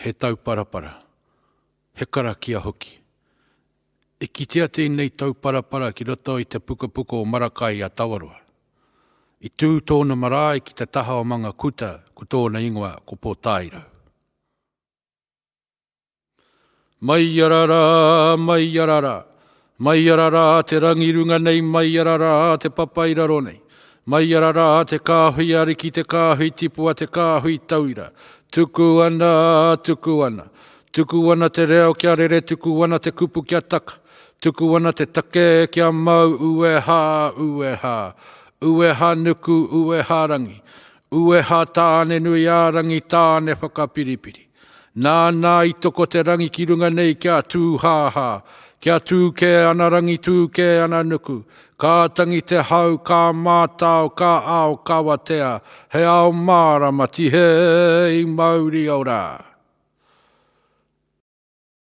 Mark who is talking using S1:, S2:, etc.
S1: he tau parapara, he kara kia hoki. E kitea tēnei tau parapara ki roto i te pukapuka o Marakai a Tawarua. I tū tōna marae ki te taha o manga kuta ko tōna ingoa ko Pōtairau. Mai arara, mai arara, mai arara te rangirunga nei, mai arara te papairaro nei. Mai arara te kāhui ariki, te kāhui tipua, te kāhui tauira. Tuku ana, tuku ana. Tuku ana te reo kia rere, tuku ana te kupu kia taka. Tuku ana te take kia mau, ueha, ueha. Ueha nuku, ueha rangi. Ueha tāne nui ārangi, tāne whakapiripiri. Nā i toko te rangi ki runga nei kia tū hāhā. Kia tū ke ana rangi, tū ke ana nuku. Ka tangi te hau, ka mātau, ka ao, kawatea. He ao mārama ti hei Māori ora.